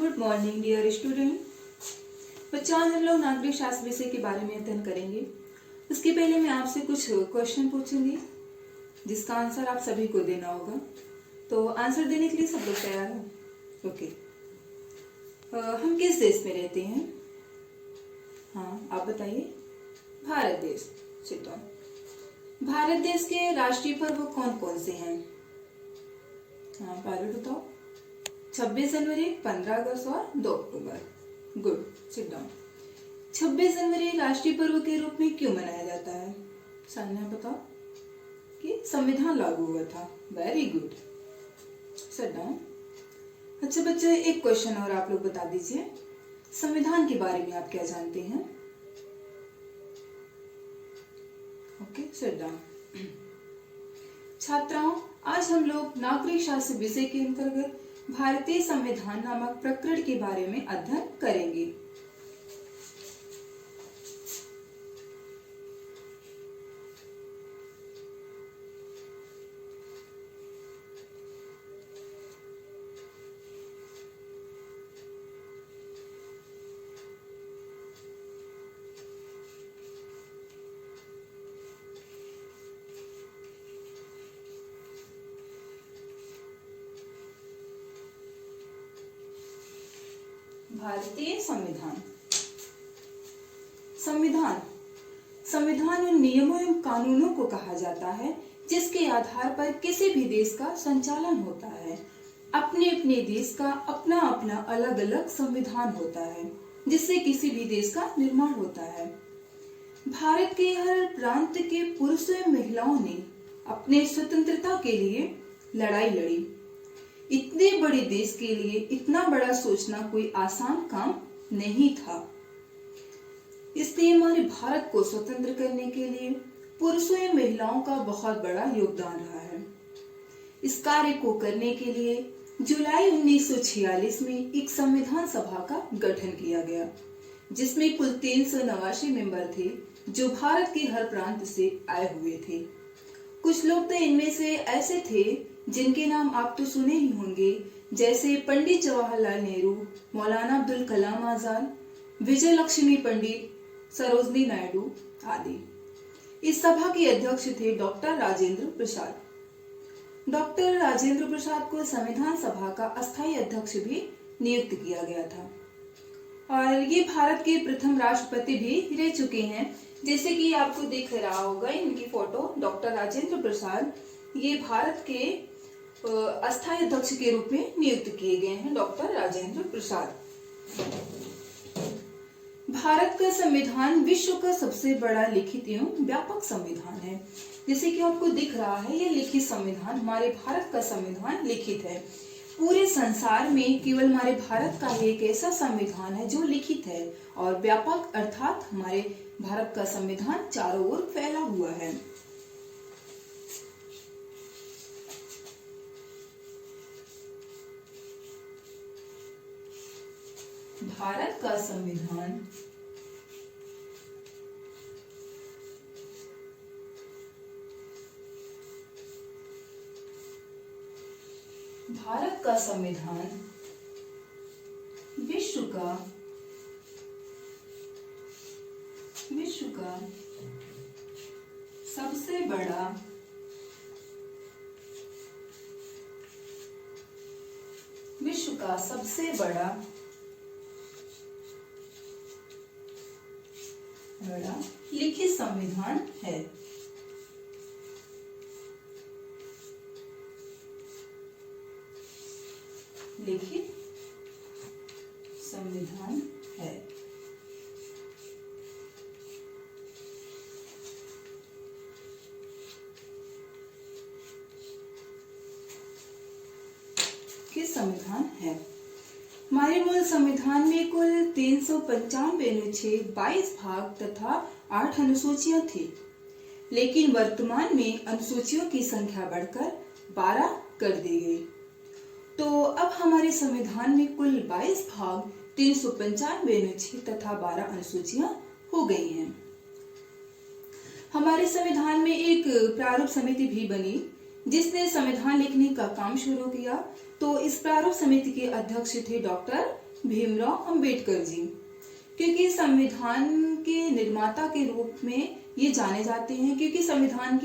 Good morning dear student. बच्चों, आज हम लोग नागरिक शास्त्र विषय के बारे में अध्ययन करेंगे। उसके पहले मैं आपसे कुछ क्वेश्चन पूछूंगी जिसका आंसर आप सभी को देना होगा। तो आंसर देने के लिए सब लोग तैयार हो? ओके। हम किस देश में रहते हैं? हाँ, आप बताइए। भारत देश। Sit down. भारत देश के राष्ट्रीय पर्व कौन कौन से हैं? हाँ, पायलट बताओ। 26 जनवरी, 15 अगस्त और 2 अक्टूबर। Good, sit down. 26 जनवरी राष्ट्रीय पर्व के रूप में क्यों मनाया जाता है? सान्या बताओ। कि संविधान लागू हुआ था। Very good, sit down. अच्छा बच्चे, एक क्वेश्चन और आप लोग बता दीजिए, संविधान के बारे में आप क्या जानते हैं? Okay, sit down. छात्राओं, आज हम लोग नागरिक शास्त्र विषय के अंतर्गत भारतीय संविधान नामक प्रकरण के बारे में अध्ययन करेंगे। भारतीय संविधान। संविधान संविधान उन नियमों एवं कानूनों को कहा जाता है जिसके आधार पर किसी भी देश का संचालन होता है। अपने अपने देश का अपना अपना अलग अलग संविधान होता है जिससे किसी भी देश का निर्माण होता है। भारत के हर प्रांत के पुरुषों एवं महिलाओं ने अपने स्वतंत्रता के लिए लड़ाई लड़ी। इतने बड़े देश के लिए इतना बड़ा सोचना कोई आसान काम नहीं था। इसलिए हमारे भारत को स्वतंत्र करने के लिए पुरुषों एवं महिलाओं का बहुत बड़ा योगदान रहा है। इस कार्य को करने के लिए जुलाई 1946 में एक संविधान सभा का गठन किया गया जिसमें कुल 389 मेंबर थे जो भारत के हर प्रांत से आए हुए थे। कुछ लोग तो इनमें से ऐसे थे जिनके नाम आप तो सुने ही होंगे, जैसे पंडित जवाहरलाल नेहरू, मौलाना अब्दुल कलाम आजाद, विजय लक्ष्मी पंडित, सरोजनी नायडू आदि। इस सभा के अध्यक्ष थे डॉक्टर राजेंद्र प्रसाद। डॉक्टर राजेंद्र प्रसाद को संविधान सभा का अस्थायी अध्यक्ष भी नियुक्त किया गया था और ये भारत के प्रथम राष्ट्रपति भी रह चुके हैं। जैसे कि आपको दिख रहा होगा इनकी फोटो, डॉक्टर राजेंद्र प्रसाद ये भारत के अस्थायी अध्यक्ष के रूप में नियुक्त किए गए हैं, डॉक्टर राजेंद्र प्रसाद। भारत का संविधान विश्व का सबसे बड़ा लिखित एवं व्यापक संविधान है। जैसे कि आपको दिख रहा है ये लिखित संविधान, हमारे भारत का संविधान लिखित है। पूरे संसार में केवल हमारे भारत का ही एक ऐसा संविधान है जो लिखित है और व्यापक अर्थात हमारे भारत का संविधान चारों ओर फैला हुआ है। भारत का संविधान विश्व का सबसे बड़ा लिखित संविधान है। लिखित संविधान है। किस संविधान है? हमारे मूल संविधान में कुल 395 अनुच्छेद, 22 भाग तथा 8 अनुसूचियां थी, लेकिन वर्तमान में अनुसूचियों की संख्या बढ़कर 12 कर दी गई। तो अब हमारे संविधान में कुल 22 भाग, 395 अनुच्छेद तथा 12 अनुसूचियां हो गई हैं। हमारे संविधान में एक प्रारूप समिति भी बनी जिसने संविधान लिखने का काम शुरू किया। तो इस प्रारूप समिति के अध्यक्ष थे डॉक्टर भीमराव अंबेडकर जी, क्योंकि संविधान के निर्माता के रूप में ये जाने जाते हैं, क्योंकि संविधान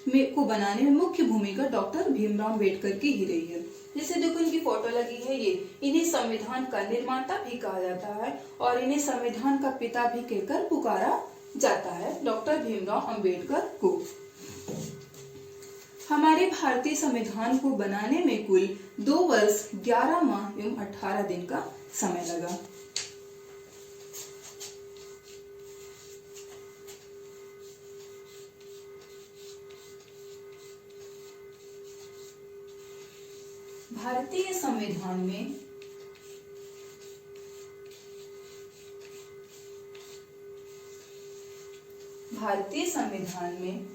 को बनाने में मुख्य भूमिका डॉक्टर भीमराव अंबेडकर की ही रही है। जैसे देखो इनकी फोटो लगी है, ये इन्हें संविधान का निर्माता भी कहा जाता है और इन्हें संविधान का पिता भी कहकर पुकारा जाता है, डॉक्टर भीमराव अंबेडकर को। हमारे भारतीय संविधान को बनाने में कुल 2 वर्ष 11 माह एवं 18 दिन का समय लगा। भारतीय संविधान में भारतीय संविधान में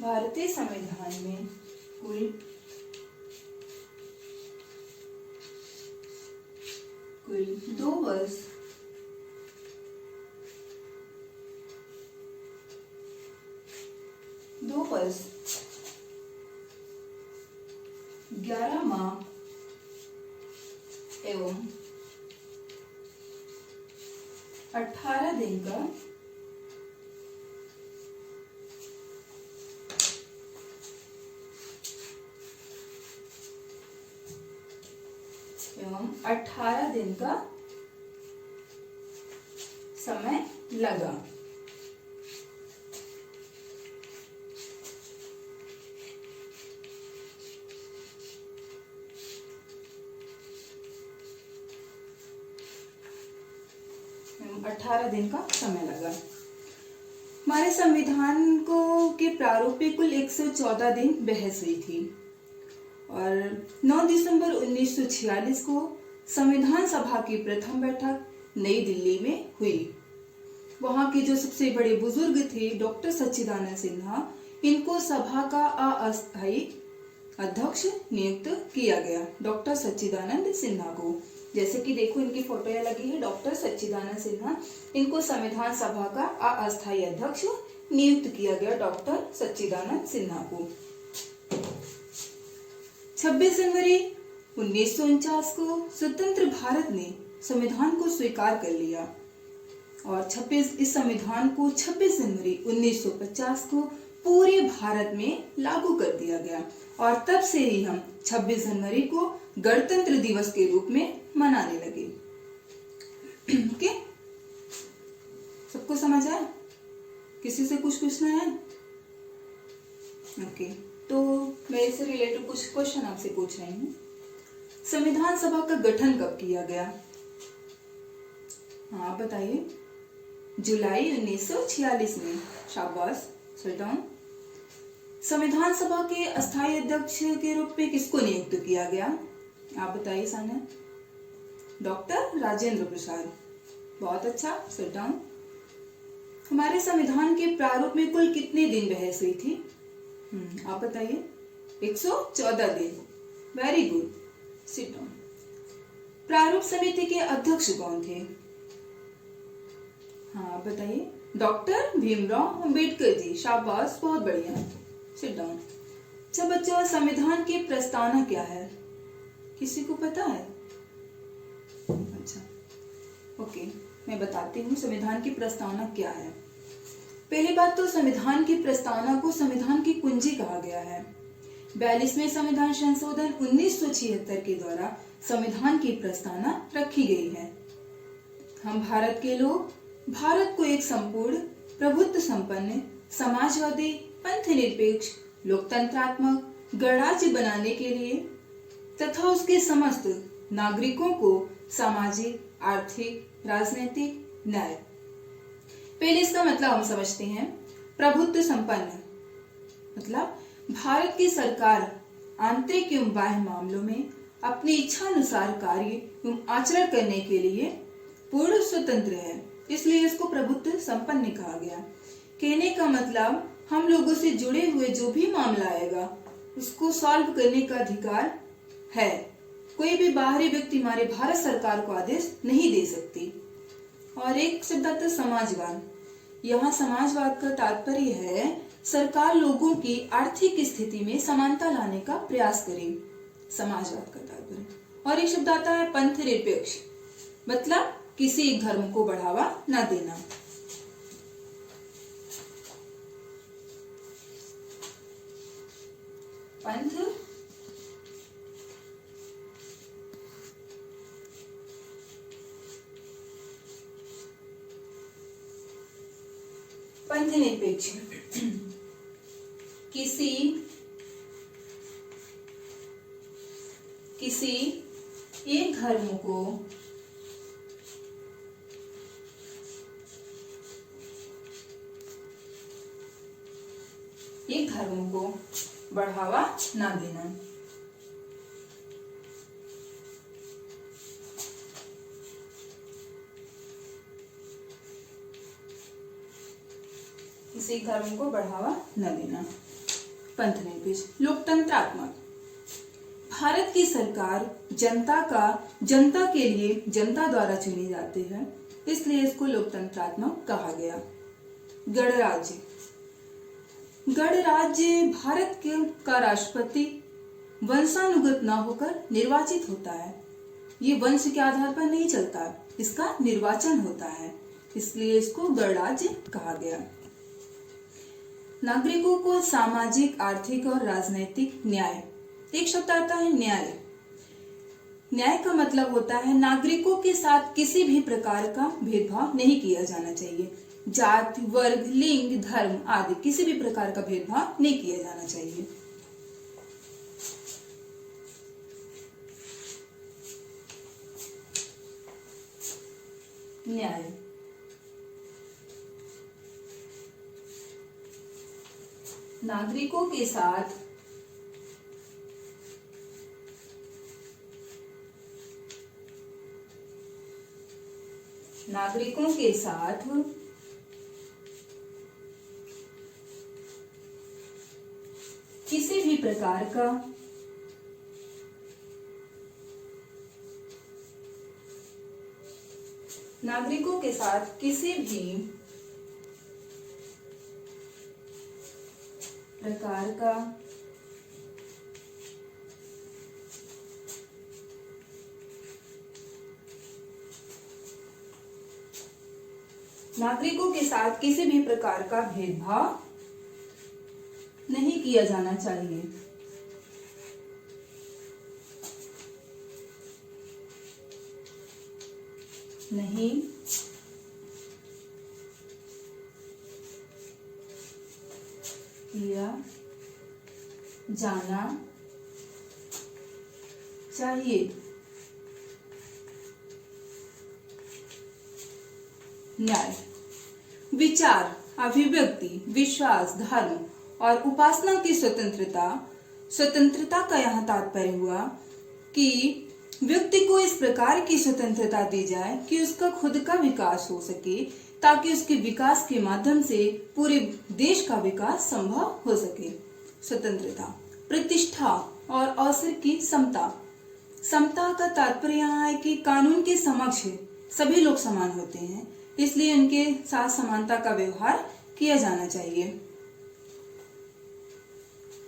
भारतीय संविधान में कुल 2 वर्ष 11 माह एवं 18 दिन का समय लगा। हमारे संविधान को के प्रारूप पे कुल 114 दिन बहस हुई थी और 9 दिसंबर 1946 को संविधान सभा की प्रथम बैठक नई दिल्ली में हुई। वहां के जो सबसे बड़े बुजुर्ग थे डॉक्टर सच्चिदानंद सिन्हा, इनको सभा का अस्थायी अध्यक्ष नियुक्त किया गया, डॉक्टर सच्चिदानंद सिन्हा को। जैसे कि देखो इनकी फोटो लगी है, डॉक्टर सच्चिदानंद सिन्हा, इनको संविधान सभा का अस्थायी अध्यक्ष नियुक्त किया गया, डॉक्टर सच्चिदानंद सिन्हा को। 26 जनवरी 1949 को स्वतंत्र भारत ने संविधान को स्वीकार कर लिया और इस संविधान को 26 जनवरी 1950 को पूरे भारत में लागू कर दिया गया और तब से ही हम 26 जनवरी को गणतंत्र दिवस के रूप में मनाने लगे। ओके, सबको समझ आया? किसी से कुछ पूछना है? ओके, तो मैं इससे रिलेटेड कुछ क्वेश्चन आपसे पूछ रही हूँ। संविधान सभा का गठन कब किया गया? हाँ बताइए। जुलाई 1946 में। शाबाश, सिट डाउन। संविधान सभा के अस्थायी अध्यक्ष के रूप में किसको नियुक्त किया गया? आप बताइए साना। डॉक्टर राजेंद्र प्रसाद। बहुत अच्छा, सिट डाउन। हमारे संविधान के प्रारूप में कुल कितने दिन बहस हुई थी? आप बताइए। 114 दिन। Very good, sit down. प्रारूप समिति के अध्यक्ष कौन थे? हाँ बताइए। डॉक्टर भीमराव अंबेडकर जी। शाबाश, बहुत बढ़िया, सिट डाउन। अच्छा बच्चों, संविधान की प्रस्तावना क्या है? किसी को पता है? अच्छा, ओके, मैं बताती हूँ संविधान की प्रस्तावना क्या है। पहली बात तो संविधान की प्रस्तावना को संविधान की कुंजी कहा गया है। 42वें संविधान संशोधन 1976 के द्वारा संविधान की प्रस्तावना रखी गई है। हम भारत के लोग भारत को एक संपूर्ण, प्रभुत्व संपन्न, समाजवादी, पंथनिरपेक्ष, लोकतंत्रात्मक गणराज्य बनाने के लिए तथा उसके समस्त नागरिकों को सामाजिक, आर्थिक, राजनीतिक न्याय। पहले इसका मतलब हम समझते हैं। प्रभुत्व संपन्न मतलब भारत की सरकार आंतरिक एवं बाह्य मामलों में अपनी इच्छा अनुसार कार्य एवं आचरण करने के लिए पूर्ण स्वतंत्र है, इसलिए इसको प्रभुत्व संपन्न कहा गया। कहने का मतलब हम लोगों से जुड़े हुए जो भी मामला आएगा उसको सॉल्व करने का अधिकार है। कोई भी बाहरी व्यक्ति हमारे भारत सरकार को आदेश नहीं दे सकती। और एक शब्द आता है समाजवाद। यहाँ समाजवाद का तात्पर्य है सरकार लोगों की आर्थिक स्थिति में समानता लाने का प्रयास करे, समाजवाद का तात्पर्य। और एक शब्द आता है पंथ निरपेक्ष, मतलब किसी एक धर्म को बढ़ावा न देना। पंथ निरपेक्ष, किसी एक धर्म को बढ़ावा ना देना। किसी धर्म को बढ़ावा न देना। पंथ निरपेक्ष। लोकतंत्रात्मक, भारत की सरकार जनता के लिए जनता द्वारा चुनी जाती है, इसलिए इसको लोकतंत्रात्मक कहा गया। गणराज्य, गणराज्य भारत का राष्ट्रपति वंशानुगत न होकर निर्वाचित होता है। ये वंश के आधार पर नहीं चलता, इसका निर्वाचन होता है, इसलिए इसको गणराज्य कहा गया। नागरिकों को सामाजिक, आर्थिक और राजनैतिक न्याय। एक शब्द आता है न्याय। न्याय का मतलब होता है नागरिकों के साथ किसी भी प्रकार का भेदभाव नहीं किया जाना चाहिए। जाति, वर्ग, लिंग, धर्म आदि किसी भी प्रकार का भेदभाव नहीं किया जाना चाहिए। न्याय। नागरिकों के साथ किसी भी प्रकार का नागरिकों के साथ किसी भी प्रकार का नागरिकों के साथ किसी भी प्रकार का भेदभाव नहीं किया जाना चाहिए। नहीं किया जाना चाहिए। न्याय। विचार, अभिव्यक्ति, विश्वास, धर्म और उपासना की स्वतंत्रता का यहाँ तात्पर्य हुआ कि व्यक्ति को इस प्रकार की स्वतंत्रता दी जाए कि उसका खुद का विकास हो सके, ताकि उसके विकास के माध्यम से पूरे देश का विकास संभव हो सके। स्वतंत्रता। प्रतिष्ठा और अवसर की समता। समता का तात्पर्य यहाँ है कि कानून के समक्ष सभी लोग समान होते हैं, इसलिए उनके साथ समानता का व्यवहार किया जाना चाहिए।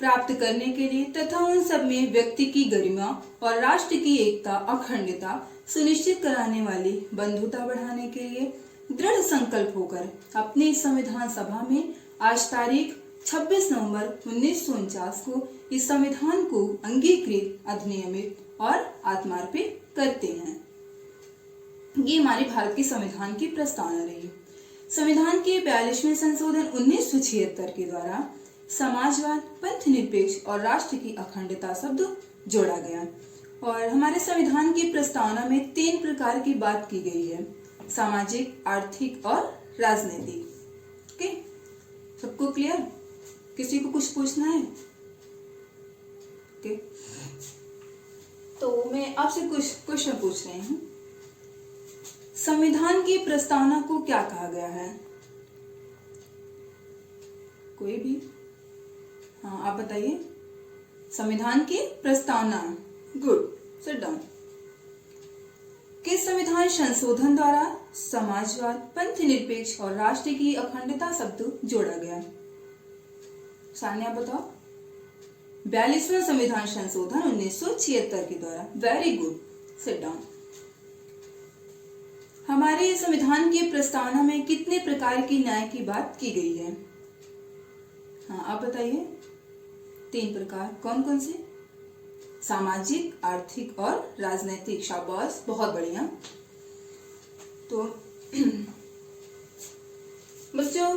प्राप्त करने के लिए तथा उन सब में व्यक्ति की गरिमा और राष्ट्र की एकता, अखंडता सुनिश्चित कराने वाली बंधुता बढ़ाने के लिए दृढ़ संकल्प होकर अपनी संविधान सभा में आज तारीख 26 नवंबर 1949 को इस संविधान को अंगीकृत, अधिनियमित और आत्मार्पित करते हैं। ये हमारे भारत के संविधान की प्रस्तावना रही। संविधान के 42वें संशोधन 1976 के द्वारा समाजवाद, पंथ निरपेक्ष और राष्ट्र की अखंडता शब्द जोड़ा गया। और हमारे संविधान की प्रस्तावना में 3 प्रकार की बात की गई है: सामाजिक, आर्थिक और राजनीतिक। ओके, सबको क्लियर? किसी को कुछ पूछना है? ओके, तो मैं आपसे कुछ क्वेश्चन पूछ रही हूँ। संविधान की प्रस्तावना को क्या कहा गया है? कोई भी? हाँ, आप बताइए। संविधान की प्रस्तावना। गुड। Sit down. किस संविधान संशोधन द्वारा समाजवाद, पंथनिरपेक्ष और राष्ट्र की अखंडता शब्द जोड़ा गया? सान्या बताओ। 42वां संविधान संशोधन 1976 के द्वारा। Very good, sit down. हमारे संविधान की प्रस्तावना में कितने प्रकार की न्याय की बात की गई है? हाँ, आप बताइए। 3 प्रकार। कौन कौन से? सामाजिक, आर्थिक और राजनैतिक। शाबाश, बहुत बढ़िया। तो बच्चों,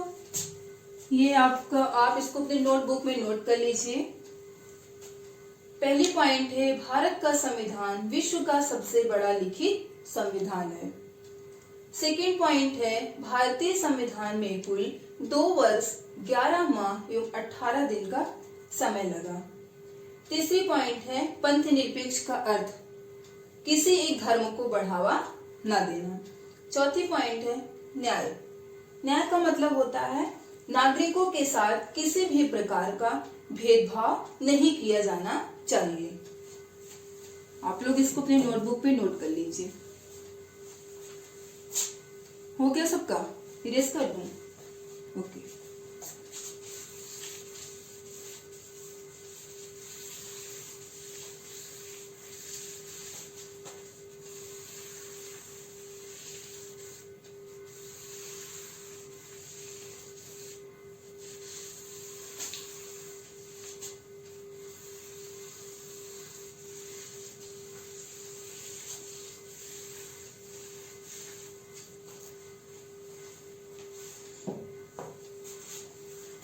ये आपका, आप इसको अपने नोटबुक में नोट कर लीजिए। पहली पॉइंट है, भारत का संविधान विश्व का सबसे बड़ा लिखित संविधान है। सेकेंड पॉइंट है, भारतीय संविधान में कुल 2 वर्ष 11 माह एवं 18 दिन का समय लगा। तीसरी पॉइंट है, पंथनिरपेक्ष का अर्थ किसी एक धर्म को बढ़ावा न देना। चौथी पॉइंट है, न्याय। न्याय का मतलब होता है नागरिकों के साथ किसी भी प्रकार का भेदभाव नहीं किया जाना चाहिए। आप लोग इसको अपने नोटबुक पे नोट कर लीजिए। हो गया सबका? इरेज कर दूं? ओके।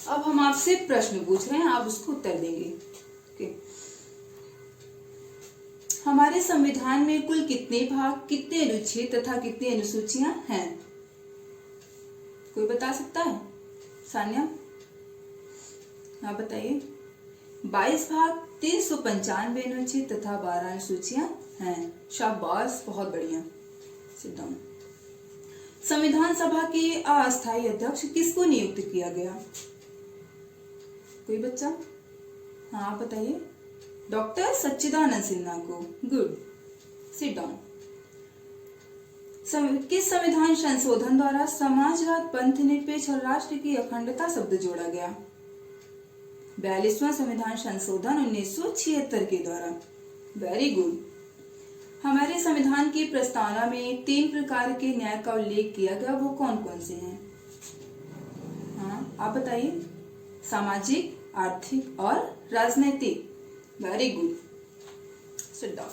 अब हम आपसे प्रश्न पूछ रहे हैं, आप उसको उत्तर देंगे। ओके। हमारे संविधान में कुल कितने भाग, कितने अनुच्छेद तथा कितनी अनुसूचियां हैं? कोई बता सकता है? सान्या, आप बताइए। 22 भाग, 395 अनुच्छेद तथा 12 अनुसूचियां हैं। शाबाश, बहुत बढ़िया। Sit down. संविधान सभा के अस्थायी अध्यक्ष किसको नियुक्त किया गया? कोई बच्चा? हाँ, आप बताइए। डॉक्टर सच्चिदानंद सिन्हा को। Good, sit down. किस संविधान संशोधन द्वारा समाजवाद, पंथनिरपेक्ष और राष्ट्र की अखंडता शब्द जोड़ा गया? 42वां संविधान संशोधन 1976 के द्वारा। Very good. हमारे संविधान की प्रस्तावना में 3 प्रकार के न्याय का उल्लेख किया गया, वो कौन कौन से हैं? हाँ, आप बताइए। सामाजिक, आर्थिक और राजनैतिक। Very good, sit down.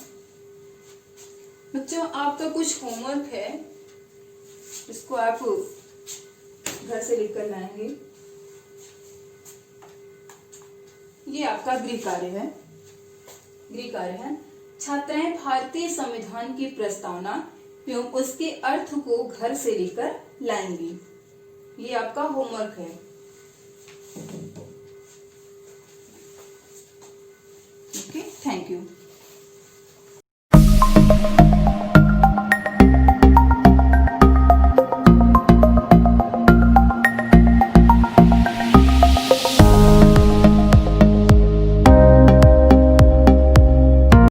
बच्चों, आपका कुछ होमवर्क है, इसको आप घर से लिखकर लाएंगे। ये आपका गृह कार्य है। गृह कार्य है, छात्राएं भारतीय संविधान की प्रस्तावना एवं उसके अर्थ को घर से लेकर लाएंगी। ये आपका होमवर्क है। Okay, thank you.